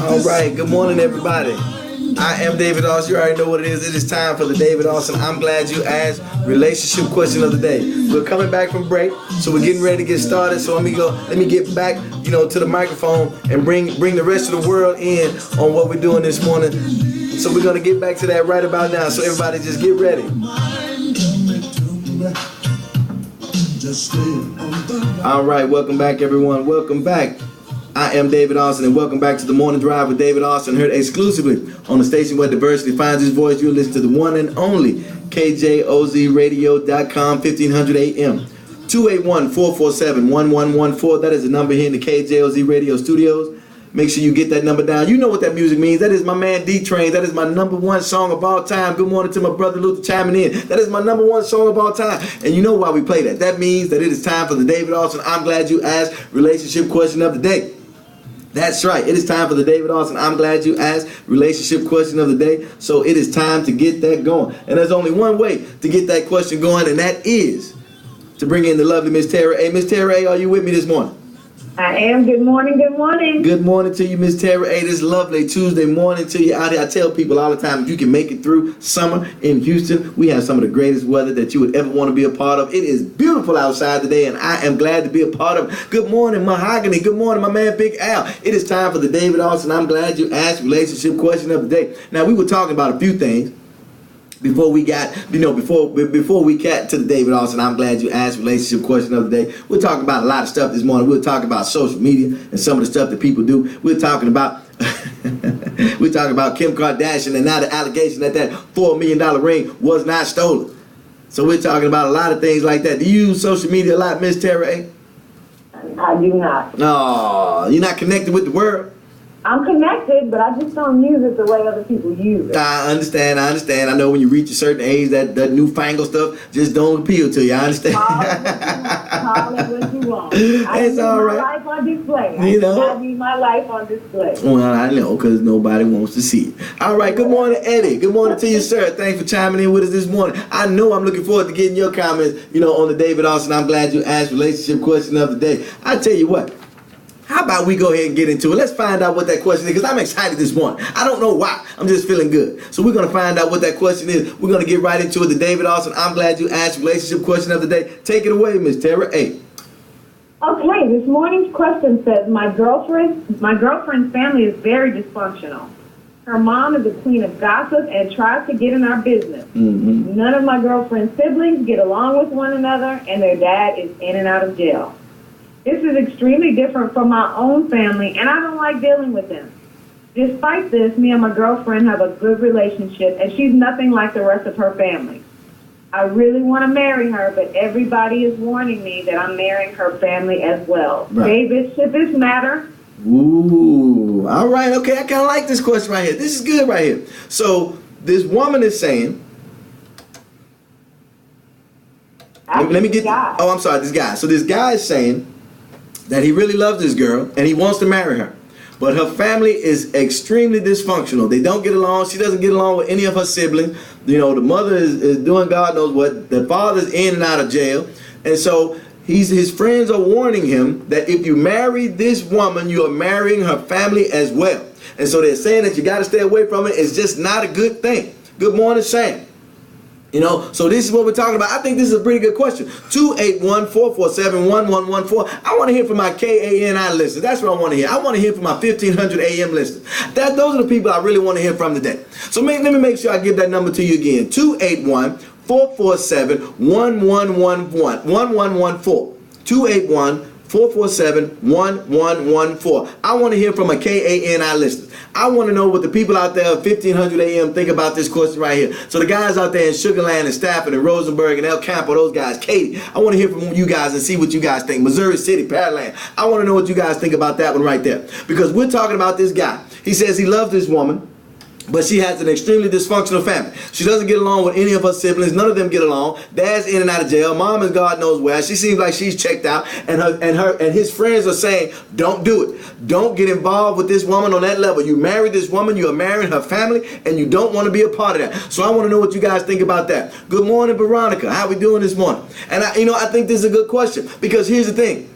All right, good morning, everybody. I am David Austin. You already know what it is. It is time for the David Austin I'm Glad You Asked relationship question of the day. We're coming back from break, so we're getting ready to get started. So let me get back, to the microphone and bring the rest of the world in on what we're doing this morning. So we're gonna get back to that right about now. So everybody, just get ready. All right, welcome back, everyone. Welcome back. I am David Austin, and welcome back to the Morning Drive with David Austin, heard exclusively on the station where diversity finds its voice. You're listening to the one and only KJOZradio.com, 1500 AM. 281-447-1114. That is the number here in the KJOZ Radio Studios. Make sure you get that number down. You know what that music means. That is my man D-Train. That is my number one song of all time. Good morning to my brother Luther chiming in. That is my number one song of all time. And you know why we play that. That means that it is time for the David Austin I'm Glad You Asked relationship question of the day. That's right. It is time for the David Austin I'm Glad You Asked relationship question of the day. So it is time to get that going. And there's only one way to get that question going, and that is to bring in the lovely Miss Tara A. Miss Tara A., are you with me this morning? I am. Good morning. Good morning. Good morning to you, Miss Tara A. This lovely Tuesday morning to you out here. I tell people all the time, if you can make it through summer in Houston, we have some of the greatest weather that you would ever want to be a part of. It is beautiful outside today, and I am glad to be a part of it. Good morning, Mahogany. Good morning, my man, Big Al. It is time for the David Austin I'm Glad You Asked relationship question of the day. Now, we were talking about a few things before we got, before we got to the David Austin I'm Glad You Asked relationship question of the day. We're talking about a lot of stuff this morning. We're talking about social media and some of the stuff that people do. We're talking about Kim Kardashian and now the allegation that $4 million ring was not stolen. So we're talking about a lot of things like that. Do you use social media a lot, Miss Tara A? I do not. No, you're not connected with the world? I'm connected, but I just don't use it the way other people use it. I understand. I know when you reach a certain age, that newfangled stuff just don't appeal to you. I understand. Call it what you want. It's all right. I need my life on display. I need my life on display. Well, I know, because nobody wants to see it. All right. Good morning, Eddie. Good morning to you, sir. Thanks for chiming in with us this morning. I know I'm looking forward to getting your comments, on the David Austin I'm Glad You Asked relationship question of the day. I tell you what. How about we go ahead and get into it? Let's find out what that question is, because I'm excited this morning. I don't know why. I'm just feeling good. So we're going to find out what that question is. We're going to get right into it. The David Austin I'm Glad You Asked relationship question of the day. Take it away, Miss Tara A. Okay, this morning's question says, my girlfriend's family is very dysfunctional. Her mom is the queen of gossip and tries to get in our business. Mm-hmm. None of my girlfriend's siblings get along with one another, and their dad is in and out of jail. This is extremely different from my own family, and I don't like dealing with them. Despite this, me and my girlfriend have a good relationship, and she's nothing like the rest of her family. I really want to marry her, but everybody is warning me that I'm marrying her family as well. Right. David, should this matter? Ooh, all right, okay, I kind of like this question right here. This is good right here. So this woman is saying, let me get, I'm sorry, this guy. So this guy is saying that he really loves this girl and he wants to marry her. But her family is extremely dysfunctional. They don't get along. She doesn't get along with any of her siblings. The mother is doing God knows what. The father's in and out of jail. And so his friends are warning him that if you marry this woman, you are marrying her family as well. And so they're saying that you got to stay away from it. It's just not a good thing. Good morning, Sam. So this is what we're talking about. I think this is a pretty good question. 281-447-1114. I want to hear from my KANI listeners. That's what I want to hear. I want to hear from my 1500 AM listeners. Those are the people I really want to hear from today. So let me make sure I give that number to you again. 281-447-1114. 281-447-1114. I want to hear from a KANI listener. I want to know what the people out there at 1500 AM think about this question right here. So the guys out there in Sugar Land and Stafford and Rosenberg and El Campo, those guys, Katie, I want to hear from you guys and see what you guys think. Missouri City, Pearland, I want to know what you guys think about that one right there. Because we're talking about this guy. He says he loves this woman, but she has an extremely dysfunctional family. She doesn't get along with any of her siblings. None of them get along. Dad's in and out of jail. Mom is God knows where. She seems like she's checked out. And his friends are saying, don't do it. Don't get involved with this woman on that level. You married this woman. You are marrying her family, and you don't want to be a part of that. So I want to know what you guys think about that. Good morning, Veronica. How we doing this morning? And I think this is a good question, because here's the thing.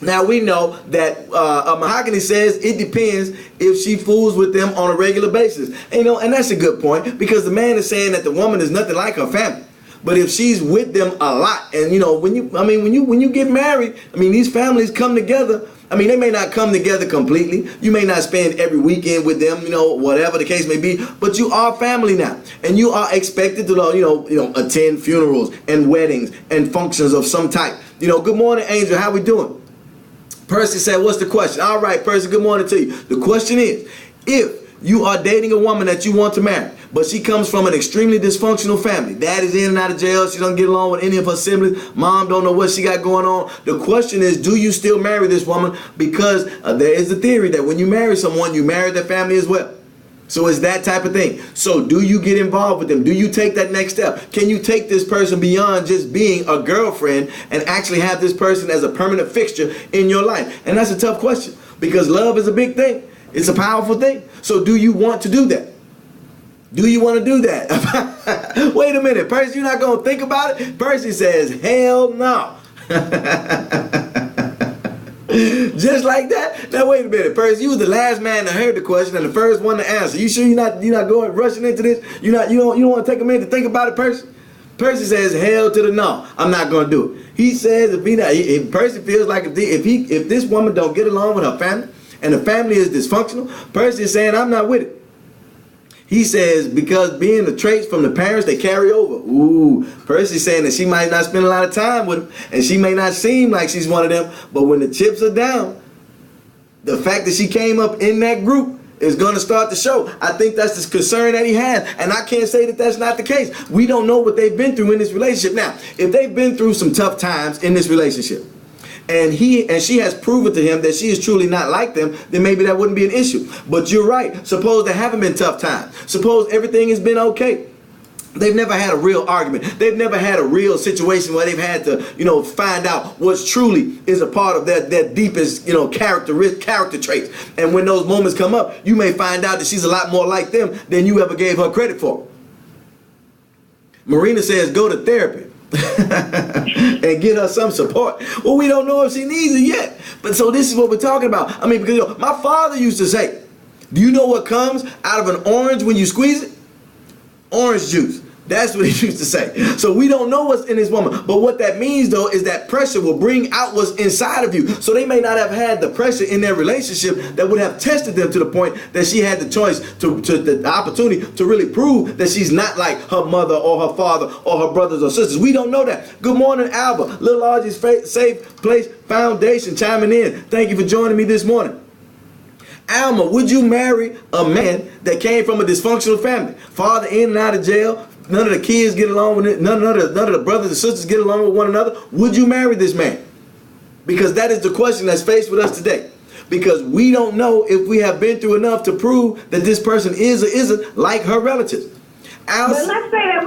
Now we know that Mahogany says it depends if she fools with them on a regular basis. And, and that's a good point, because the man is saying that the woman is nothing like her family. But if she's with them a lot, and when you get married, these families come together. They may not come together completely. You may not spend every weekend with them, whatever the case may be, but you are family now. And you are expected to, attend funerals and weddings and functions of some type. Good morning, Angel. How we doing? Percy said, what's the question? All right, Percy, good morning to you. The question is, if you are dating a woman that you want to marry, but she comes from an extremely dysfunctional family. Dad is in and out of jail. She doesn't get along with any of her siblings. Mom don't know what she got going on. The question is, do you still marry this woman? Because there is a theory that when you marry someone, you marry their family as well. So it's that type of thing. So do you get involved with them? Do you take that next step? Can you take this person beyond just being a girlfriend and actually have this person as a permanent fixture in your life? And that's a tough question, because love is a big thing. It's a powerful thing. So do you want to do that? Do you want to do that? Wait a minute, Percy, you're not going to think about it? Percy says, hell no. Just like that? Now wait a minute, Percy, you was the last man that heard the question and the first one to answer. You sure you're not going rushing into this? You don't want to take a minute to think about it, Percy? Percy says, hell to the no. I'm not going to do it. He says if Percy feels like if this woman don't get along with her family and the family is dysfunctional, Percy is saying, I'm not with it. He says, because being the traits from the parents, they carry over. Ooh, Percy's saying that she might not spend a lot of time with him, and she may not seem like she's one of them, but when the chips are down, the fact that she came up in that group is going to start to show. I think that's the concern that he has, and I can't say that that's not the case. We don't know what they've been through in this relationship. Now, if they've been through some tough times in this relationship, and she has proven to him that she is truly not like them, then maybe that wouldn't be an issue. But you're right. Suppose there haven't been tough times. Suppose everything has been okay. They've never had a real argument. They've never had a real situation where they've had to, find out what's truly is a part of their deepest, character traits. And when those moments come up, you may find out that she's a lot more like them than you ever gave her credit for. Marina says, go to therapy. And get her some support. Well, we don't know if she needs it yet. But so this is what we're talking about. Because my father used to say, do you know what comes out of an orange when you squeeze it? Orange juice. That's what he used to say. So we don't know what's in this woman. But what that means, though, is that pressure will bring out what's inside of you. So they may not have had the pressure in their relationship that would have tested them to the point that she had the choice to the opportunity to really prove that she's not like her mother or her father or her brothers or sisters. We don't know that. Good morning, Albert. Little Audrey's Safe Place Foundation chiming in. Thank you for joining me this morning. Alma, would you marry a man that came from a dysfunctional family? Father in and out of jail. None of the kids get along with it. None of the brothers and sisters get along with one another. Would you marry this man? Because that is the question that's faced with us today. Because we don't know if we have been through enough to prove that this person is or isn't like her relatives. But let's say that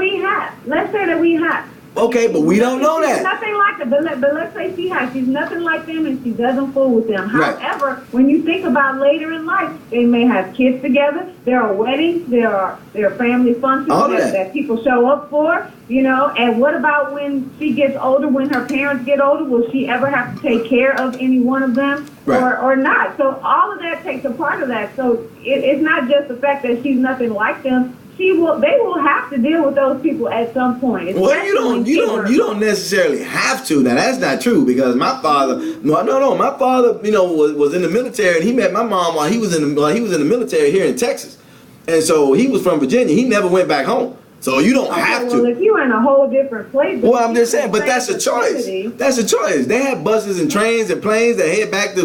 we have. Okay, but we don't know that. She's nothing like them. But let's say she has. She's nothing like them, and she doesn't fool with them. Right. However, when you think about later in life, they may have kids together. There are weddings. There are family functions that people show up for. And what about when she gets older? When her parents get older, will she ever have to take care of any one of them, or not? So all of that takes a part of that. So it's not just the fact that she's nothing like them. They will have to deal with those people at some point. Well, you don't necessarily have to. Now that's not true, because my father, my father, was in the military, and he met my mom while he was in the military here in Texas, and so he was from Virginia. He never went back home. So you don't have to. Well, if you're in a whole different place. Well, I'm just saying, but that's a choice. That's a choice. They had buses and trains and planes that head back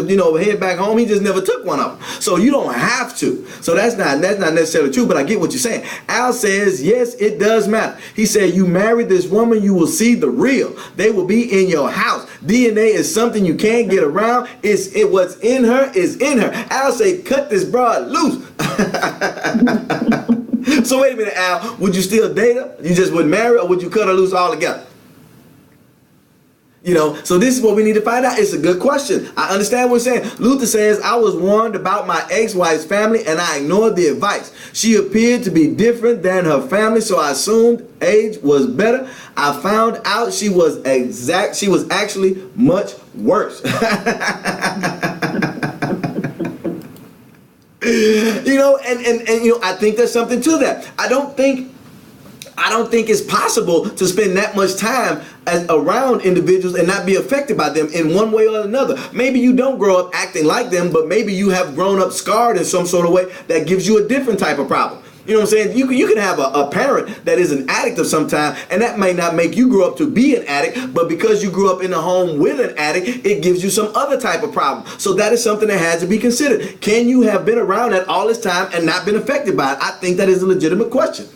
home. He just never took one of them. So you don't have to. So that's not necessarily true, but I get what you're saying. Al says, yes, it does matter. He said, you marry this woman, you will see the real. They will be in your house. DNA is something you can't get around. What's in her is in her. Al say, cut this broad loose. So wait a minute, Al. Would you still date her? You just wouldn't marry her, or would you cut her loose altogether? You know, so this is what we need to find out. It's a good question. I understand what you're saying. Luther says, I was warned about my ex-wife's family and I ignored the advice. She appeared to be different than her family, so I assumed age was better. I found out she was actually much worse. You know, and you know, I think there's something to that. I don't think it's possible to spend that much time around individuals and not be affected by them in one way or another. Maybe you don't grow up acting like them, but maybe you have grown up scarred in some sort of way that gives you a different type of problem. You know what I'm saying? You can have a parent that is an addict of some time, and that may not make you grow up to be an addict, but because you grew up in a home with an addict, it gives you some other type of problem. So that is something that has to be considered. Can you have been around that all this time and not been affected by it? I think that is a legitimate question.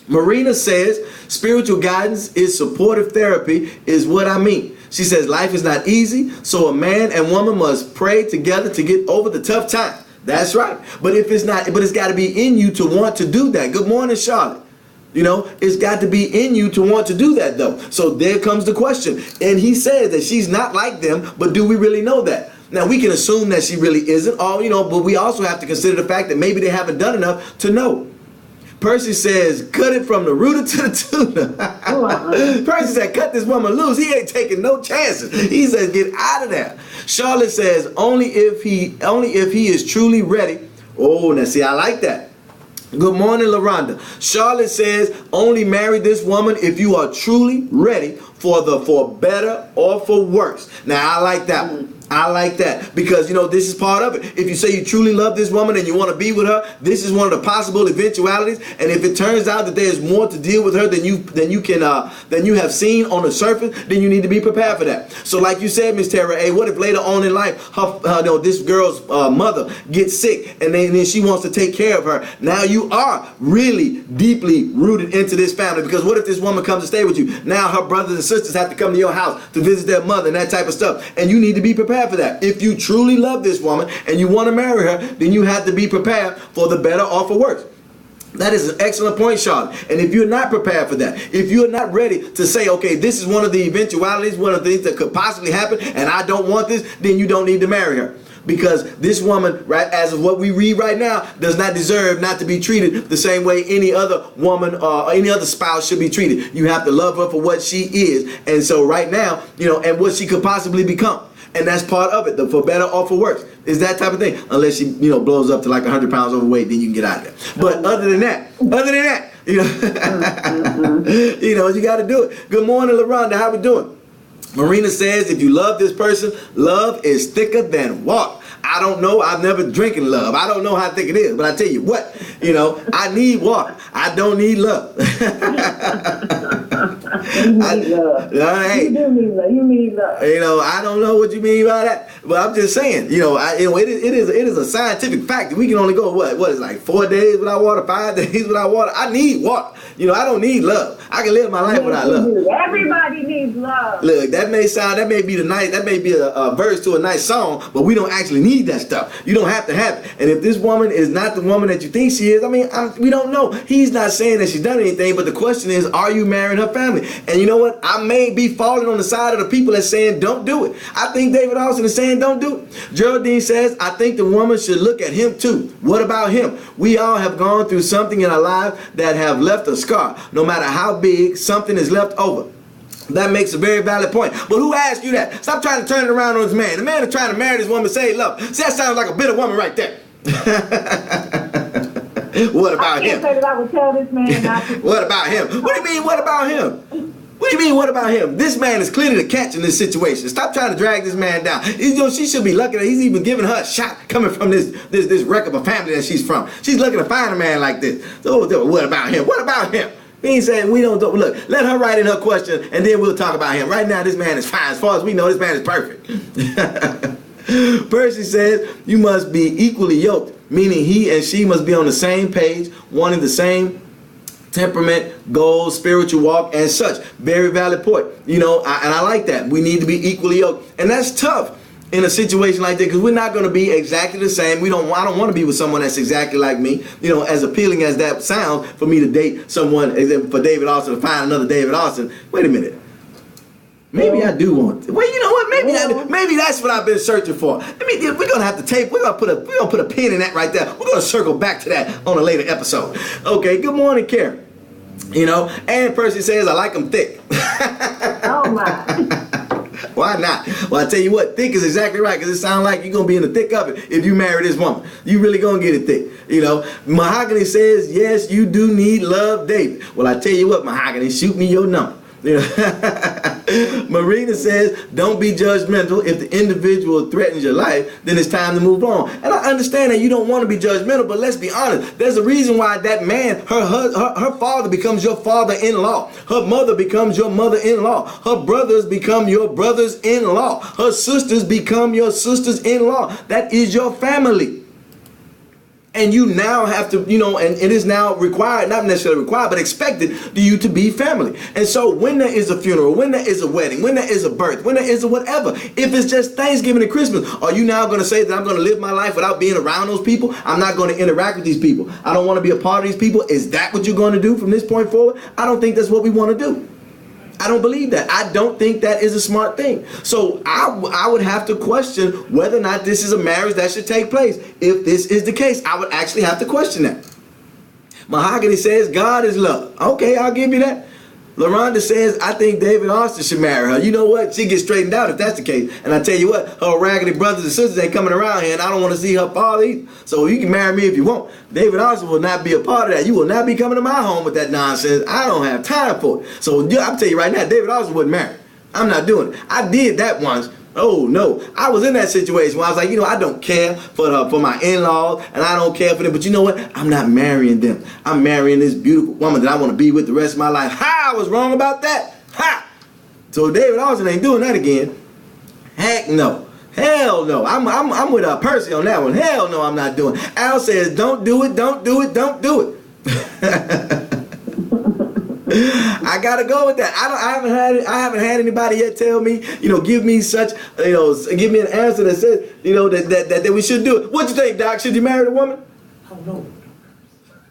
Marina says, spiritual guidance is supportive therapy is what I mean. She says, life is not easy, so a man and woman must pray together to get over the tough time. That's right. But it's got to be in you to want to do that. Good morning, Charlotte. You know, it's got to be in you to want to do that, though. So there comes the question. And he says that she's not like them, but do we really know that? Now, we can assume that she really isn't, you know, but we also have to consider the fact that maybe they haven't done enough to know. Percy says, cut it from the rooter to the tuner. Percy said, cut this woman loose. He ain't taking no chances. He says, get out of there. Charlotte says, only if he is truly ready. Oh, now see, I like that. Good morning, LaRonda. Charlotte says, only marry this woman if you are truly ready for better or for worse. Now, I like that one. I like that because, you know, this is part of it. If you say you truly love this woman and you want to be with her, this is one of the possible eventualities. And if it turns out that there's more to deal with her than you have seen on the surface, then you need to be prepared for that. So, like you said, Miss Tara A, what if later on in life, this girl's mother gets sick and then she wants to take care of her? Now you are really deeply rooted into this family, because what if this woman comes to stay with you? Now her brothers and sisters have to come to your house to visit their mother and that type of stuff, and you need to be prepared for that. If you truly love this woman and you want to marry her, then you have to be prepared for the better or for worse. That is an excellent point, Charlotte. And if you're not prepared for that, if you're not ready to say, okay, this is one of the eventualities, one of the things that could possibly happen, and I don't want this, then you don't need to marry her. Because this woman, right, as of what we read right now, does not deserve not to be treated the same way any other woman or any other spouse should be treated. You have to love her for what she is. And so right now, you know, and what she could possibly become. And that's part of it, for better or for worse. Is that type of thing. Unless she, you know, blows up to like 100 pounds overweight, then you can get out of there. But other than that, you know, you know, you got to do it. Good morning, LaRonda. How we doing? Marina says, if you love this person, love is thicker than water. I don't know. I've never drinking love. I don't know how thick it is. But I tell you what, you know, I need water. I don't need love. You need love. Hey, you do need love. You need love. You know, I don't know what you mean by that, but I'm just saying, you know, it is a scientific fact that we can only go what is like 4 days without water, 5 days without water. I need water. You know, I don't need love. I can live my life without love. Everybody needs love. Look, that may be a verse to a nice song, but we don't actually need that stuff. You don't have to have it. And if this woman is not the woman that you think she is, we don't know. He's not saying that she's done anything, but the question is, are you marrying her family? And you know what? I may be falling on the side of the people that's saying don't do it. I think David Austin is saying don't do it. Geraldine says, I think the woman should look at him too. What about him? We all have gone through something in our lives that have left a scar. No matter how big, something is left over. That makes a very valid point. But who asked you that? Stop trying to turn it around on this man. The man is trying to marry this woman, say love. See, that sounds like a bitter woman right there. What about him? I can't say that I would tell this man not to. What about him? What do you mean, what about him? What do you mean, what about him? This man is clearly the catch in this situation. Stop trying to drag this man down. You know, she should be lucky that he's even giving her a shot coming from this wreck of a family that she's from. She's lucky to find a man like this. So what about him? What about him? He ain't saying we don't. Look, let her write in her question, and then we'll talk about him. Right now, this man is fine. As far as we know, this man is perfect. Percy says, you must be equally yoked, meaning he and she must be on the same page, wanting the same temperament, goals, spiritual walk, and such. Very valid point. You know, and I like that. We need to be equally yoked. And that's tough in a situation like that, because we're not going to be exactly the same. I don't want to be with someone that's exactly like me. You know, as appealing as that sounds, for me to date someone, for David Austin to find another David Austin. Wait a minute. Maybe I do want it. Well, you know what? Maybe I do. Maybe that's what I've been searching for. I mean, we're gonna have to tape. We're gonna put a pin in that right there. We're gonna circle back to that on a later episode. Okay. Good morning, Karen. You know, and Percy says I like them thick. Oh my. Why not? Well, I tell you what, thick is exactly right, because it sounds like you're going to be in the thick of it if you marry this woman. You really going to get it thick. You know, Mahogany says, yes, you do need love, David. Well, I tell you what, Mahogany, shoot me your number. You know? Marina says, don't be judgmental. If the individual threatens your life, then it's time to move on. And I understand that you don't want to be judgmental, but let's be honest. There's a reason why that man, her father becomes your father-in-law. Her mother becomes your mother-in-law. Her brothers become your brothers-in-law. Her sisters become your sisters-in-law. That is your family. And you now have to, you know, and it is now required, not necessarily required, but expected to you to be family. And so when there is a funeral, when there is a wedding, when there is a birth, when there is a whatever, if it's just Thanksgiving and Christmas, are you now going to say that I'm going to live my life without being around those people? I'm not going to interact with these people. I don't want to be a part of these people. Is that what you're going to do from this point forward? I don't think that's what we want to do. I don't believe that. I don't think that is a smart thing. So I would have to question whether or not this is a marriage that should take place. If this is the case, I would actually have to question that. Mahogany says God is love. Okay, I'll give you that. LaRonda says, I think David Austin should marry her. You know what? She gets straightened out if that's the case. And I tell you what, her raggedy brothers and sisters ain't coming around here, and I don't want to see her father either. So you can marry me if you want. David Austin will not be a part of that. You will not be coming to my home with that nonsense. I don't have time for it. So I'll tell you right now, David Austin wouldn't marry. I'm not doing it. I did that once. Oh no, I was in that situation where I was like, you know, I don't care for my in-laws, and I don't care for them, but you know what? I'm not marrying them. I'm marrying this beautiful woman that I want to be with the rest of my life. Ha! I was wrong about that. Ha! So David Austin ain't doing that again. Heck no. Hell no. I'm with Percy on that one. Hell no, I'm not doing it. Al says, don't do it, don't do it, don't do it. I gotta go with that. I haven't had anybody yet tell me, you know, give me such, you know, give me an answer that says, you know, that we should do it. What you think, Doc? Should you marry the woman? Oh no.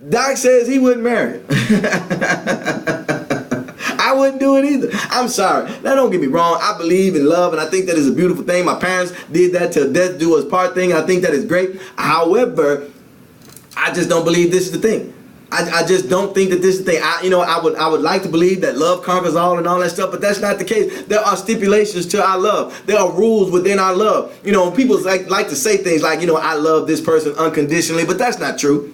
Doc says he wouldn't marry her. I wouldn't do it either. I'm sorry. Now don't get me wrong. I believe in love, and I think that is a beautiful thing. My parents did that till death do us part thing. I think that is great. However, I just don't believe this is the thing. I just don't think that this is the thing. I would like to believe that love conquers all and all that stuff, but that's not the case. There are stipulations to our love. There are rules within our love. You know, people like to say things like, you know, I love this person unconditionally, but that's not true.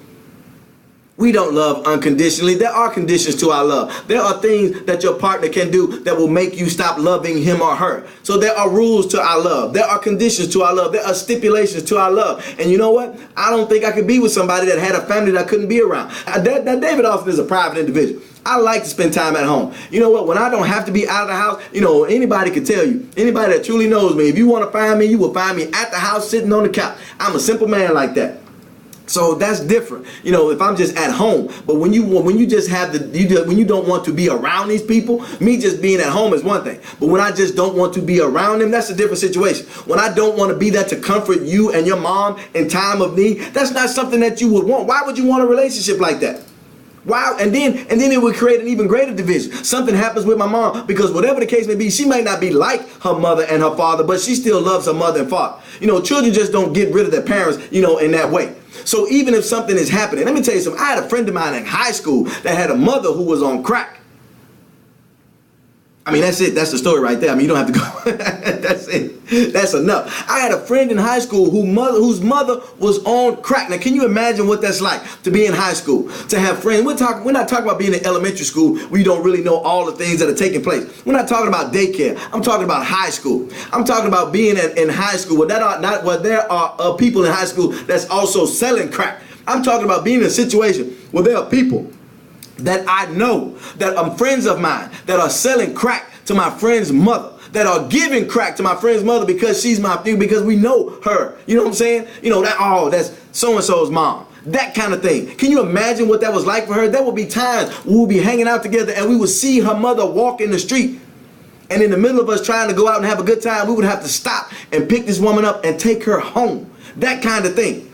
We don't love unconditionally. There are conditions to our love. There are things that your partner can do that will make you stop loving him or her. So there are rules to our love. There are conditions to our love. There are stipulations to our love. And you know what? I don't think I could be with somebody that had a family that I couldn't be around. That David Austin is a private individual. I like to spend time at home. You know what? When I don't have to be out of the house, you know, anybody could tell you. Anybody that truly knows me, if you want to find me, you will find me at the house sitting on the couch. I'm a simple man like that. So that's different, you know, if I'm just at home. But when you just have when you don't want to be around these people, me just being at home is one thing. But when I just don't want to be around them, that's a different situation. When I don't want to be there to comfort you and your mom in time of need, that's not something that you would want. Why would you want a relationship like that? Wow, and then it would create an even greater division. Something happens with my mom, because whatever the case may be, she might not be like her mother and her father, but she still loves her mother and father. You know, children just don't get rid of their parents, you know, in that way. So even if something is happening, let me tell you something. I had a friend of mine in high school that had a mother who was on crack. I mean, that's it. That's the story right there. I mean, you don't have to go. That's it. That's enough. I had a friend in high school whose mother was on crack. Now, can you imagine what that's like to be in high school, to have friends? We're not talking about being in elementary school where you don't really know all the things that are taking place. We're not talking about daycare. I'm talking about high school. I'm talking about being in high school where there are people in high school that's also selling crack. I'm talking about being in a situation where there are people that I know, that are friends of mine, that are selling crack to my friend's mother, that are giving crack to my friend's mother because she's my thing, because we know her. You know what I'm saying? You know, that's so-and-so's mom. That kind of thing. Can you imagine what that was like for her? There would be times we would be hanging out together and we would see her mother walk in the street. And in the middle of us trying to go out and have a good time, we would have to stop and pick this woman up and take her home. That kind of thing.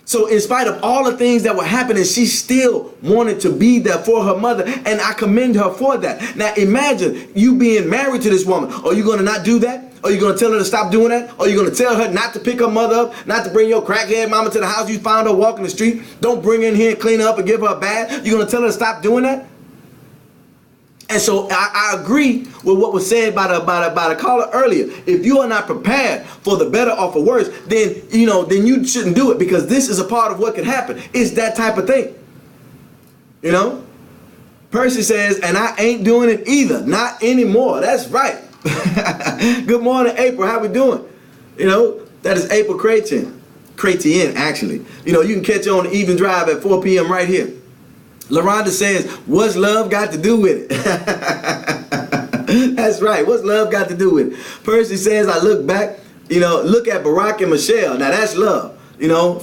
So in spite of all the things that were happening, she still wanted to be there for her mother, and I commend her for that. Now imagine you being married to this woman. Are you going to not do that? Are you going to tell her to stop doing that? Are you going to tell her not to pick her mother up, not to bring your crackhead mama to the house you found her walking the street? Don't bring her in here and clean her up and give her a bath. You're going to tell her to stop doing that? And so I agree with what was said by the caller earlier. If you are not prepared for the better or for worse, then you shouldn't do it, because this is a part of what can happen. It's that type of thing. You know? Percy says, and I ain't doing it either. Not anymore. That's right. Good morning, April. How we doing? You know, that is April Creighton, actually. You know, you can catch her on the Even Drive at 4 p.m. right here. LaRonda says, what's love got to do with it? That's right. What's love got to do with it? Percy says, I look back, look at Barack and Michelle. Now that's love.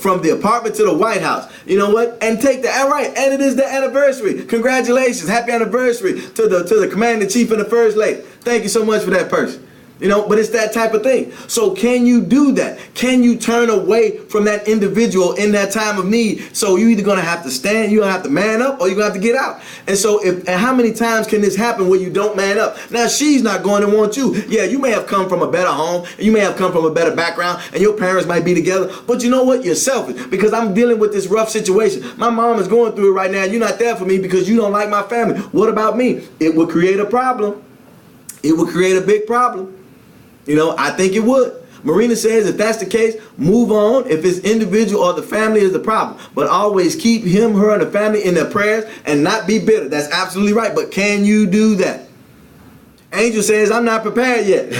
From the apartment to the White House. You know what? And take that. All right. And it is the anniversary. Congratulations. Happy anniversary to the Commander-in-Chief and the First Lady. Thank you so much for that, Percy. But it's that type of thing. So can you do that? Can you turn away from that individual in that time of need? So you're either going to have to stand, you're going to have to man up, or you're going to have to get out. And so and how many times can this happen where you don't man up? Now, she's not going to want you. Yeah, you may have come from a better home, and you may have come from a better background, and your parents might be together. But you know what? You're selfish, because I'm dealing with this rough situation. My mom is going through it right now. You're not there for me because you don't like my family. What about me? It would create a problem. It would create a big problem. I think it would. Marina says, if that's the case, move on if it's individual or the family is the problem. But always keep him, her, and the family in their prayers and not be bitter. That's absolutely right. But can you do that? Angel says, I'm not prepared yet.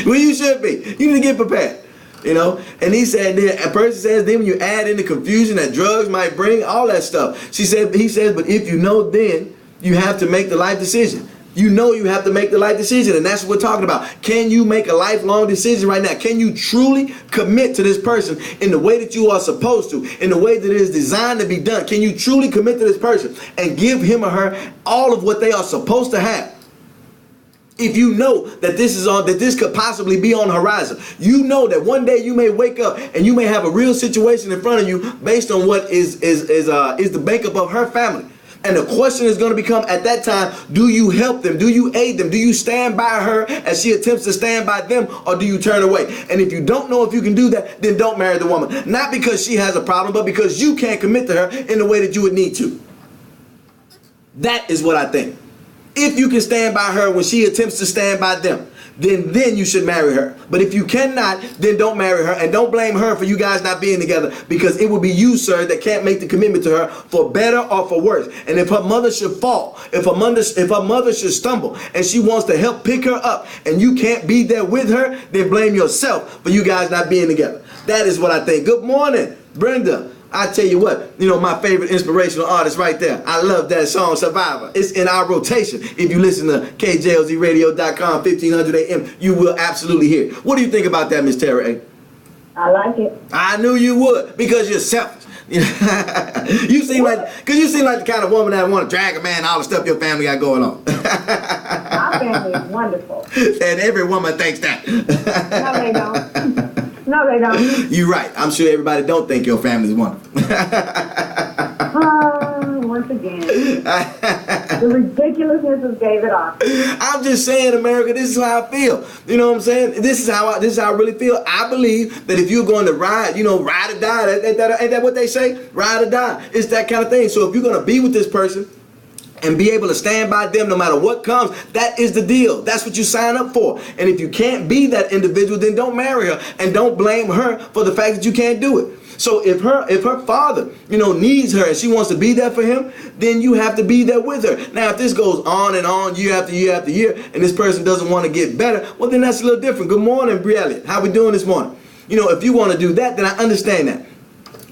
Well, you should be. You need to get prepared. And he said, a person says, then when you add in the confusion that drugs might bring, all that stuff. He says, but if you know, then you have to make the life decision. You have to make the life decision, and that's what we're talking about. Can you make a lifelong decision right now? Can you truly commit to this person in the way that you are supposed to, in the way that it is designed to be done? Can you truly commit to this person and give him or her all of what they are supposed to have? If you know that this could possibly be on the horizon, you know that one day you may wake up and you may have a real situation in front of you based on what is the makeup of her family. And the question is going to become at that time, do you help them? Do you aid them? Do you stand by her as she attempts to stand by them, or do you turn away? And if you don't know if you can do that, then don't marry the woman. Not because she has a problem, but because you can't commit to her in the way that you would need to. That is what I think. If you can stand by her when she attempts to stand by them, then you should marry her. But if you cannot, then don't marry her, and don't blame her for you guys not being together, because it will be you, sir, that can't make the commitment to her for better or for worse. And if her mother should fall, if her mother should stumble and she wants to help pick her up and you can't be there with her, then blame yourself for you guys not being together. That is what I think. Good morning, Brenda. I tell you what, my favorite inspirational artist right there. I love that song, Survivor. It's in our rotation. If you listen to KJLZradio.com, 1500 AM, you will absolutely hear it. What do you think about that, Miss Tara A? I like it. I knew you would, because you're selfish. you seem like the kind of woman that want to drag a man, all the stuff your family got going on. My family is wonderful. And every woman thinks that. No, they don't. No, they don't. You're right. I'm sure everybody don't think your family's wonderful. Once again, the ridiculousness of David Austin. I'm just saying, America, this is how I feel. You know what I'm saying? This is how I really feel. I believe that if you're going to ride, ride or die, ain't that what they say? Ride or die. It's that kind of thing. So if you're going to be with this person and be able to stand by them no matter what comes, that is the deal. That's what you sign up for. And if you can't be that individual, then don't marry her, and don't blame her for the fact that you can't do it. So if her father, needs her and she wants to be there for him, then you have to be there with her. Now, if this goes on and on year after year after year, and this person doesn't want to get better, well, then that's a little different. Good morning, Brielle. How we doing this morning? If you want to do that, then I understand that.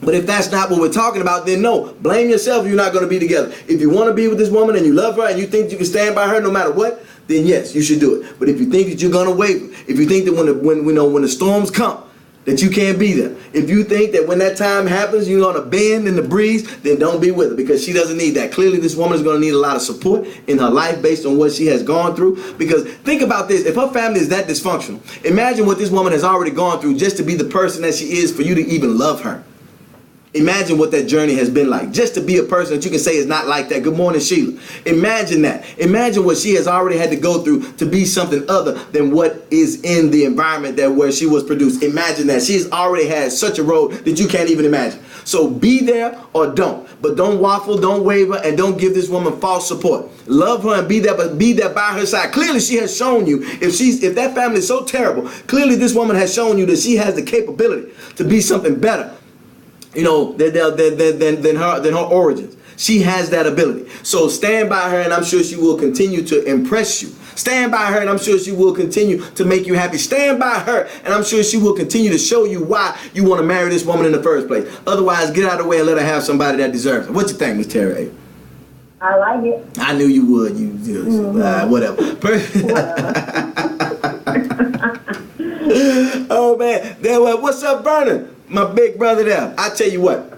But if that's not what we're talking about, then no, blame yourself if you're not going to be together. If you want to be with this woman and you love her and you think you can stand by her no matter what, then yes, you should do it. But if you think that you're going to waver, if you think that when the storms come, that you can't be there. If you think that when that time happens, you're going to bend in the breeze, then don't be with her, because she doesn't need that. Clearly, this woman is going to need a lot of support in her life based on what she has gone through. Because think about this. If her family is that dysfunctional, imagine what this woman has already gone through just to be the person that she is for you to even love her. Imagine what that journey has been like, just to be a person that you can say is not like that. Good morning, Sheila. Imagine that. Imagine what she has already had to go through to be something other than what is in the environment that where she was produced. Imagine that. She has already had such a road that you can't even imagine. So be there or don't. But don't waffle, don't waver, and don't give this woman false support. Love her and be there, but be there by her side. Clearly, she has shown you, if that family is so terrible, clearly this woman has shown you that she has the capability to be something better, you know, than her origins. She has that ability. So stand by her, and I'm sure she will continue to impress you. Stand by her, and I'm sure she will continue to make you happy. Stand by her, and I'm sure she will continue to show you why you want to marry this woman in the first place. Otherwise, get out of the way and let her have somebody that deserves it. What you think, Miss Terry? I like it. I knew you would. Whatever. Oh, man. What's up, Vernon? My big brother there. I tell you what.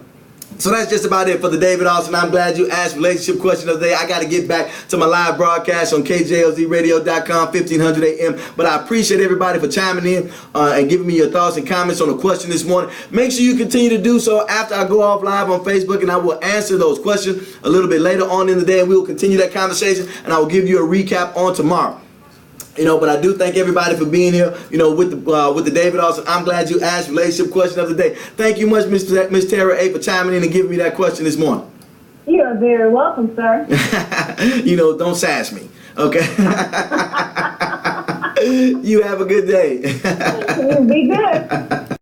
So that's just about it for the David Austin. I'm glad you asked relationship question of the day. I got to get back to my live broadcast on KJLZradio.com, 1500 AM. But I appreciate everybody for chiming in and giving me your thoughts and comments on the question this morning. Make sure you continue to do so after I go off live on Facebook, and I will answer those questions a little bit later on in the day, and we will continue that conversation, and I will give you a recap on tomorrow. You know, but I do thank everybody for being here, you know, with the David Austin. I'm glad you asked relationship question of the day. Thank you much, Miss Tara A, for chiming in and giving me that question this morning. You're very welcome, sir. You know, don't sass me, okay? You have a good day. Be good.